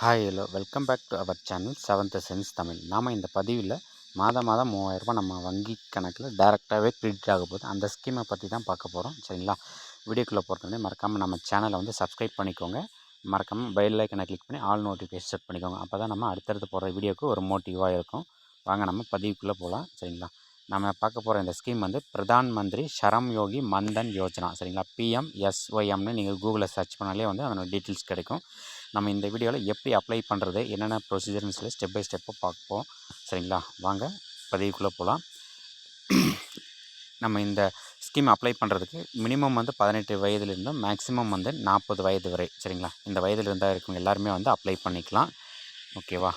Hi hello welcome back to our channel seventh sense Tamil. நாம் இந்த பதிவில் மாதம் 3000 நம்ம வங்கி கணக்கில் டேரெக்டாகவே கிரெடிட் ஆக போகுது. அந்த ஸ்கீமை பற்றி தான் பார்க்க போகிறோம். சரிங்களா? வீடியோக்குள்ளே போகிறதுனே மறக்காமல் நம்ம சேனலை சப்ஸ்கிரைப் பண்ணிக்கோங்க. மறக்காமல் பெல் ஐக்கனை கிளிக் பண்ணி ஆல் நோட்டிஃபிகேஷன் செட் பண்ணிக்கோங்க. அப்போ தான் நம்ம அடுத்தடுத்து போகிற வீடியோக்கு ஒரு மோட்டிவாக இருக்கும். வாங்க நம்ம பதிவுக்குள்ளே போகலாம். சரிங்களா? நம்ம பார்க்க போகிற இந்த ஸ்கீம் பிரதான் மந்திரி ஷரம் யோகி மன்தன் யோஜனா. சரிங்களா? PMSYMனு நீங்கள் கூகுளில் சர்ச் பண்ணாலே அதனோட டீட்டெயில்ஸ் கிடைக்கும். நம்ம இந்த வீடியோவில் எப்படி அப்ளை பண்ணுறது, என்னென்ன ப்ரொசீஜர்னு சொல்லி ஸ்டெப் பை ஸ்டெப்பாக பார்ப்போம். சரிங்களா? வாங்க பதிவுக்குள்ளே போகலாம். நம்ம இந்த ஸ்கீம் அப்ளை பண்ணுறதுக்கு மினிமம் 18 வயதுலேருந்து மேக்ஸிமம் 40 வயது வரை. சரிங்களா? இந்த வயதில் இருந்தால் இருக்கவங்க எல்லாருமே அப்ளை பண்ணிக்கலாம். ஓகேவா?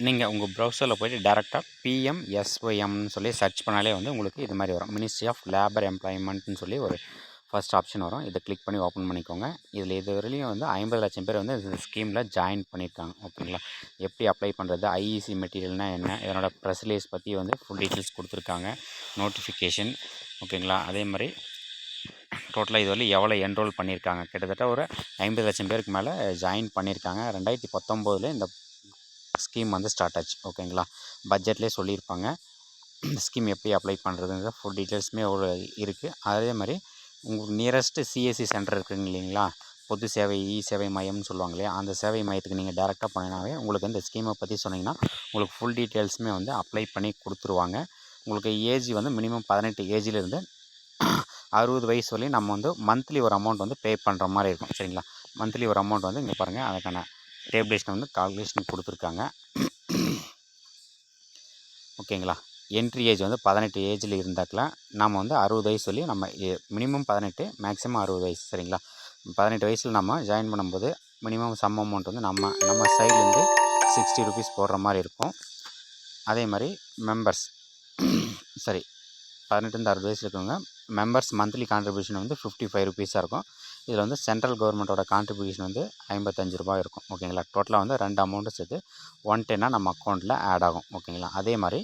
நீங்கள் உங்கள் ப்ரௌசரில் போய்ட்டு டேரெக்டாக PMSYMனு சொல்லி சர்ச் பண்ணாலே உங்களுக்கு இது மாதிரி வரும். மினிஸ்ட்ரி ஆஃப் லேபர் எம்ப்ளாய்மெண்ட்னு சொல்லி ஒரு ஃபர்ஸ்ட் ஆப்ஷன் வரும். இதை கிளிக் பண்ணி ஓப்பன் பண்ணிக்கோங்க. இதில் இதுவரையிலையும் 50 லட்சம் பேர் இந்த ஸ்கீமில் ஜாயின் பண்ணியிருக்காங்க. ஓகேங்களா? எப்படி அப்ளை பண்ணுறது, ஐஇசி மெட்டீரியல்னால் என்ன, இதனோட ப்ரெஸ் ரிலீஸ் பற்றி ஃபுல் டீட்டெயில்ஸ் கொடுத்துருக்காங்க, நோட்டிஃபிகேஷன். ஓகேங்களா? அதே மாதிரி டோட்டலாக இதுவரை எவ்வளோ என்ரோல் பண்ணியிருக்காங்க, கிட்டத்தட்ட ஒரு 50 லட்சம் பேருக்கு மேலே ஜாயின் பண்ணியிருக்காங்க. 2019 இந்த ஸ்கீம் ஸ்டார்ட் ஆச்சு. ஓகேங்களா? பட்ஜெட்லேயே சொல்லியிருப்பாங்க இந்த ஸ்கீம் எப்படி அப்ளை பண்ணுறதுங்கிற ஃபுல் டீட்டெயில்ஸுமே ஒரு இருக்குது. அதே மாதிரி உங்களுக்கு நியரஸ்ட்டு சிஎஸ்சி சென்டர் இருக்குங்க இல்லைங்களா, பொது சேவை சேவை மையம்னு சொல்லுவாங்க இல்லையா, அந்த சேவை மையத்துக்கு நீங்கள் டேரெக்டாக போனீங்கன்னாவே உங்களுக்கு இந்த ஸ்கீமை பற்றி சொன்னீங்கன்னா உங்களுக்கு ஃபுல் டீட்டெயில்ஸுமே அப்ளை பண்ணி கொடுத்துருவாங்க. உங்களுக்கு ஏஜ் மினிமம் 18 ஏஜிலிருந்து 60 வயசு வரையும் நம்ம மந்த்லி ஒரு அமௌண்ட் பே பண்ணுற மாதிரி இருக்கும். சரிங்களா? மந்த்லி ஒரு அமௌண்ட் இங்கே பாருங்கள், அதுக்கான டேபிளேஷன் கால்குலேஷன் கொடுத்துருக்காங்க. ஓகேங்களா? என்ட்ரி ஏஜ் 18 ஏஜில் இருந்தாக்கலாம் நம்ம 60 வயசு சொல்லி நம்ம மினிமம் 18 மேக்ஸிமம் 60 வயசு. சரிங்களா? 18 வயசில் நம்ம ஜாயின் பண்ணும்போது மினிமம் சம் அமௌண்ட் நம்ம சைட்லேருந்து 60 ருபீஸ் போடுற மாதிரி இருக்கும். அதே மாதிரி மெம்பர்ஸ் சரி 18 60 வயசு இருக்கவங்க மெம்பர்ஸ் மந்த்லி கான்ட்ரிபியூஷன் 55 ருபீஸாக இருக்கும். இதில் சென்ட்ரல் கவர்மெண்ட்டோட கான்ட்ரிபியூஷன் 55 ரூபாய் இருக்கும். ஓகேங்களா? டோட்டலாக 2 அமௌண்ட்டு சேர்த்து 110 நம்ம அக்கௌண்ட்டில் ஆட் ஆகும். ஓகேங்களா? அதே மாதிரி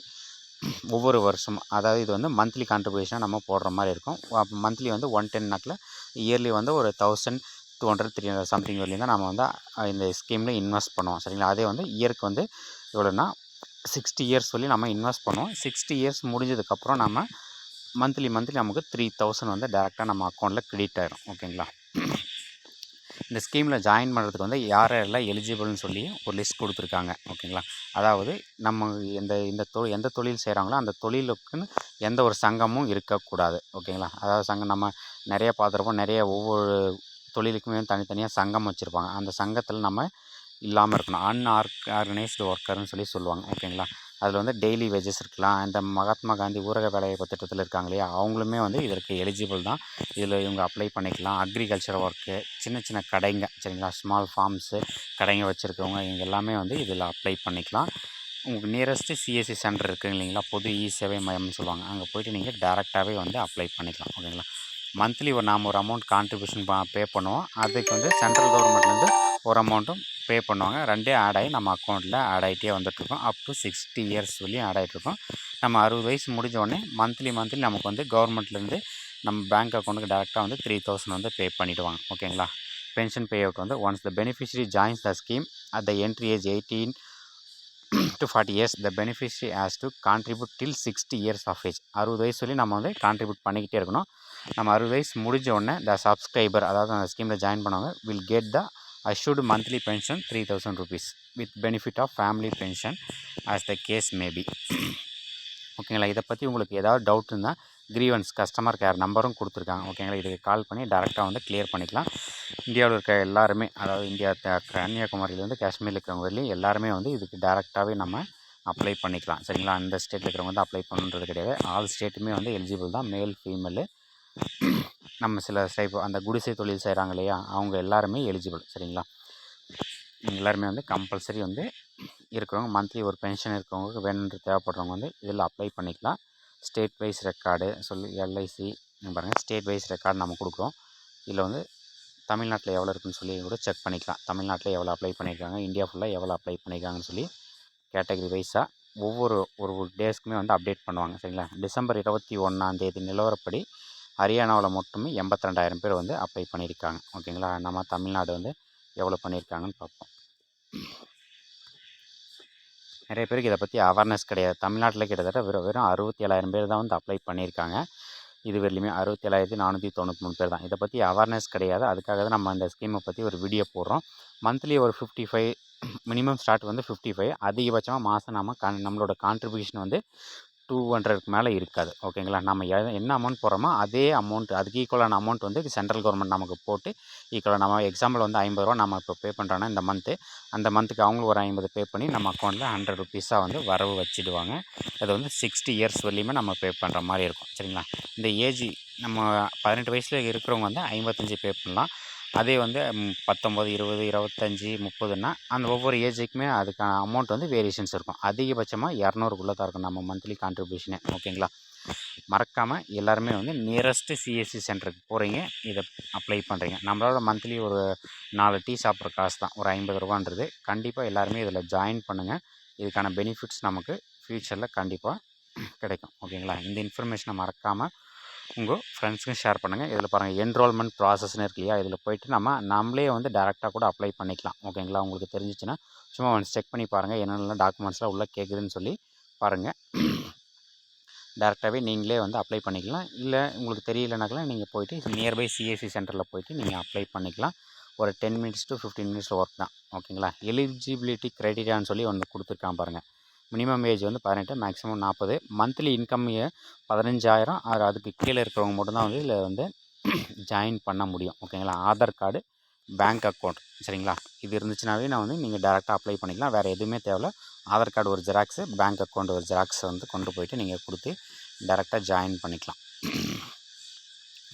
ஒவ்வொரு வருஷமும், அதாவது இது மந்த்லி கான்ட்ரிபியூஷனாக நம்ம போடுற மாதிரி இருக்கும். மந்த்லி 110 இயர்லி ஒரு 1200 300 சம்திங் வரலையும் தான் நம்ம இந்த ஸ்கீமில் இன்வெஸ்ட் பண்ணுவோம். சரிங்களா? அதே இயருக்கு எவ்வளோன்னா 60 இயர்ஸ் சொல்லி நம்ம இன்வெஸ்ட் பண்ணுவோம். 60 இயர்ஸ் முடிஞ்சதுக்கப்புறம் நம்ம மந்த்லி நமக்கு 3000 டேரெக்டாக நம்ம அக்கௌண்ட்டில் கிரெடிட் ஆகிடும். ஓகேங்களா? இந்த ஸ்கீமில் ஜாயின் பண்ணுறதுக்கு யாரெல்லாம் எலிஜிபிள்னு சொல்லி ஒரு லிஸ்ட் கொடுத்துருக்காங்க. ஓகேங்களா? அதாவது நம்ம எந்த தொழில் செய்கிறாங்களோ அந்த தொழிலுக்குன்னு எந்த ஒரு சங்கமும் இருக்கக்கூடாது. ஓகேங்களா? அதாவது சங்கம் நம்ம நிறைய பார்த்துருப்போம். நிறைய ஒவ்வொரு தொழிலுக்குமே தனித்தனியாக சங்கம் வச்சுருப்பாங்க. அந்த சங்கத்தில் நம்ம இல்லாமல் இருக்கணும். ஆர்கனைஸ்டு ஒர்க்கர்னு சொல்லி சொல்லுவாங்க. ஓகேங்களா? அதில் டெய்லி வேஜஸ் இருக்கலாம். இந்த மகாத்மா காந்தி ஊரக வேலைவாய்ப்பு திட்டத்தில் இருக்காங்க இல்லையா, அவங்களுமே இதற்கு எலிஜிபிள் தான். இதில் இவங்க அப்ளை பண்ணிக்கலாம். அக்ரிகல்ச்சர் ஒர்க்கு, சின்ன சின்ன கடைங்க, சரிங்களா, ஸ்மால் ஃபார்ம்ஸு கடைங்க வச்சுருக்கவங்க இவங்க எல்லாமே இதில் அப்ளை பண்ணிக்கலாம். உங்களுக்கு நியரஸ்ட்டு சிஎஸ்சி சென்டர் இருக்குங்க இல்லைங்களா, பொது சேவை மையம்னு சொல்லுவாங்க, அங்கே போய்ட்டு நீங்கள் டேரெக்டாகவே அப்ளை பண்ணிக்கலாம். ஓகேங்களா? மந்த்லி நாம் ஒரு அமௌண்ட் கான்ட்ரிபியூஷன் பே பண்ணுவோம். அதுக்கு சென்ட்ரல் கவர்மெண்ட்லேருந்து ஒரு அமௌண்ட்டும் பே பண்ணுவாங்க. ரெண்டே ஆட் ஆகி நம்ம அக்கௌண்ட்டில் ஆட் ஆகிட்டே வந்துட்டுருக்கோம். அப் டு 60 இயர்ஸ் வரையும் ஆட் ஆகிட்ருக்கோம். நம்ம 60 வயசு முடிஞ்ச உடனே மந்த்லி நமக்கு கவர்மெண்ட்லேருந்து நம்ம பேங்க் அக்கௌண்ட்டுக்கு டேரெக்டாக 3000 பே பண்ணிவிடுவாங்க. ஓகேங்களா? Pension pay out once the beneficiary joins the scheme at the entry age 18 to 40 years, the beneficiary has to contribute till 60 years of age. 60 வயசு சொல்லி நம்ம கான்ட்ரிபியூட் பண்ணிக்கிட்டே இருக்கணும். நம்ம 60 வயசு முடிஞ்ச உடனே த சப்ஸ்கிரைபர், அதாவது அந்த ஸ்கீமில் ஜாயின் பண்ணவங்க will get the assured monthly pension 3000 rupees with benefit of family pension as the case may be. ஓகேங்களா? இதை பற்றி உங்களுக்கு ஏதாவது டவுட் இருந்தால் கிரீவன்ஸ் கஸ்டமர் கேர் நம்பரும் கொடுத்துருக்காங்க. ஓகேங்களா? இதுக்கு கால் பண்ணி டேரெக்டாக கிளியர் பண்ணிக்கலாம். இந்தியாவில் இருக்க எல்லாருமே, அதாவது இந்தியா கன்னியாகுமரியிலேருந்து காஷ்மீரில் இருக்கிறவங்க வரையிலும் எல்லாருமே இதுக்கு டேரெக்டாகவே நம்ம அப்ளை பண்ணிக்கலாம். சரிங்களா? அந்த ஸ்டேட்டில் இருக்கிறவங்க அப்ளை பண்ணுறது கிடையாது. ஆல் ஸ்டேட்டுமே எலிஜிபிள் தான், மேல் ஃபீமேலு. நம்ம சில அந்த குடிசை தொழில் செய்கிறாங்க இல்லையா, அவங்க எல்லாருமே எலிஜிபிள். சரிங்களா? எல்லாருமே கம்பல்சரி இருக்கிறவங்க, மந்த்லி ஒரு பென்ஷன் இருக்கிறவங்களுக்கு வேணுன்ற தேவைப்படுறவங்க இதில் அப்ளை பண்ணிக்கலாம். ஸ்டேட் வைஸ் ரெக்கார்டு சொல்லி எல்ஐசி பாருங்கள், ஸ்டேட் வைஸ் ரெக்கார்டு நம்ம கொடுக்குறோம். இதில் தமிழ்நாட்டில் எவ்வளோ இருக்குன்னு சொல்லி கூட செக் பண்ணிக்கலாம். தமிழ்நாட்டில் எவ்வளோ அப்ளை பண்ணியிருக்காங்க, இந்தியா ஃபுல்லாக எவ்வளோ அப்ளை பண்ணியிருக்காங்கன்னு சொல்லி கேட்டகரி வைஸாக ஒரு டேஸ்க்குமே அப்டேட் பண்ணுவாங்க. சரிங்களா? டிசம்பர் 21 நிலவரப்படி ஹரியானாவில் மட்டுமே 82,000 பேர் வந்து அப்ளை பண்ணியிருக்காங்க. ஓகேங்களா, நம்ம தமிழ்நாடு வந்து எவ்வளோ பண்ணியிருக்காங்கன்னு பார்ப்போம். நிறைய பேருக்கு இதை பற்றி அவேர்னஸ் கிடையாது. தமிழ்நாட்டில் கிட்டத்தட்ட வெறும் 67,000 பேர் தான் வந்து அப்ளை பண்ணியிருக்காங்க. இது வரலையுமே 67,493 பேர் தான். இதை பற்றி அவேர்னஸ் கிடையாது. அதுக்காக தான் நம்ம இந்த ஸ்கீமை பற்றி ஒரு வீடியோ போடுறோம். மந்த்லி ஒரு 55 மினிமம் ஸ்டார்ட் வந்து 55, அதிகபட்சமாக மாதம் நம்மளோட கான்ட்ரிபியூஷன் வந்து 200க்கு மேலே இருக்காது. ஓகேங்களா, நம்ம என்ன அமௌண்ட் போடுறோமோ அதே அமௌண்ட், அதுக்கு ஈக்குவலான அமௌண்ட் வந்து சென்ட்ரல் கவர்மெண்ட் நமக்கு போட்டு ஈக்குவலாக, நம்ம எக்ஸாம்பிள் வந்து 50 ரூபா நம்ம இப்போ பே பண்ணுறோன்னா இந்த மந்த்து, அந்த மந்த்துக்கு அவங்களும் ஒரு 50 பே பண்ணி நம்ம அக்கௌண்ட்டில் 100 ருபீஸாக வந்து வரவு வச்சுடுவாங்க. அது வந்து 60 இயர்ஸ் வரலையுமே நம்ம பே பண்ணுற மாதிரி இருக்கும். சரிங்களா, இந்த ஏஜ் நம்ம 18 வயசில் இருக்கிறவங்க வந்து 55 பே பண்ணலாம். அதே வந்து 19, 20, 25, 30ன்னா அந்த ஒவ்வொரு ஏஜுக்குமே அதுக்கான அமௌண்ட் வந்து வேரியேஷன்ஸ் இருக்கும். அதிகபட்சமாக 200க்குள்ளே தான் இருக்கும் நம்ம மந்த்லி கான்ட்ரிபியூஷனே. ஓகேங்களா, மறக்காமல் எல்லாருமே வந்து நியரஸ்ட்டு சிஎஸ்சி சென்டருக்கு போகிறீங்க, இதை அப்ளை பண்ணுறீங்க. நம்மளோட மந்த்லி ஒரு 4 டீ சாப்பிட்ற காசு தான், ஒரு 50 ரூபான்றது. கண்டிப்பாக எல்லாருமே இதில் ஜாயின் பண்ணுங்கள். இதுக்கான பெனிஃபிட்ஸ் நமக்கு ஃப்யூச்சரில் கண்டிப்பாக கிடைக்கும். ஓகேங்களா, இந்த இன்ஃபர்மேஷனை மறக்காமல் உங்கள் ஃப்ரெண்ட்ஸுக்கும் ஷேர் பண்ணுங்கள். இதில் பாருங்கள், என்ரோல்மெண்ட் ப்ராசஸ்னு இருக்கு இல்லையா, இதில் போய்ட்டு நம்மளே வந்து டேரெக்டாக கூட அப்ளை பண்ணிக்கலாம். ஓகேங்களா, உங்களுக்கு தெரிஞ்சிச்சுன்னா சும்மா ஒன்ஸ் செக் பண்ணி பாருங்கள், என்னென்ன டாக்குமெண்ட்ஸ்லாம் உள்ளே கேட்குதுன்னு சொல்லி பாருங்கள். டேரெக்டாகவே நீங்களே வந்து அப்ளை பண்ணிக்கலாம். இல்லை உங்களுக்கு தெரியலனாக்கலாம் நீங்கள் போய்ட்டு நியர்பை சிஎஸ்சி சென்டரில் போய்ட்டு நீங்கள் அப்ளை பண்ணிக்கலாம். ஒரு 10 மினிட்ஸ் to 15 மினிட்ஸில் ஒர்க் தான். ஓகேங்களா, எலிஜிபிலிட்டி க்ரைட்டீரியான்னு சொல்லி ஒன்று கொடுத்துருக்கான் பாருங்கள். மினிமம் ஏஜ் வந்து 18, மேக்ஸிமம் 40. மந்த்லி இன்கம் 15,000, அதுக்கு கீழே இருக்கிறவங்க மட்டும்தான் வந்து இதில் வந்து ஜாயின் பண்ண முடியும். ஓகேங்களா, ஆதார் கார்டு, பேங்க் அக்கௌண்ட், சரிங்களா, இது இருந்துச்சுனாவே நான் வந்து நீங்கள் டேரெக்டாக அப்ளை பண்ணிக்கலாம். வேறு எதுவுமே தேவையில்ல. ஆதார் கார்டு ஒரு ஜெராக்ஸு, பேங்க் அக்கௌண்ட் ஒரு ஜெராக்ஸை வந்து கொண்டு போய்ட்டு நீங்கள் கொடுத்து டேரெக்டாக ஜாயின் பண்ணிக்கலாம்.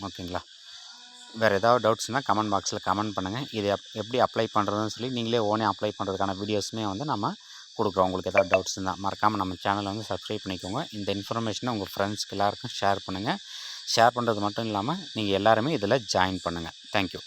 ஓகேங்களா, வேறு ஏதாவது டவுட்ஸ்னால் கமெண்ட் பாக்ஸில் கமெண்ட் பண்ணுங்கள். இது எப்படி அப்ளை பண்ணுறதுன்னு சொல்லி நீங்களே ஓனே அப்ளை பண்ணுறதுக்கான வீடியோஸுமே வந்து நம்ம கொடுக்குறோம். உங்களுக்கு ஏதாவது டவுட்ஸ் இருந்தால் மறக்காமல் நம்ம சேனலை வந்து சப்ஸ்கிரைப் பண்ணிக்கோங்க. இந்த இன்ஃபர்மேஷனை உங்கள் ஃப்ரெண்ட்ஸ்க்கு எல்லாருக்கும் ஷேர் பண்ணுங்கள். ஷேர் பண்ணுறது மட்டும் இல்லாமல் நீங்கள் எல்லாருமே இதில் ஜாயின் பண்ணுங்கள். தேங்க்யூ.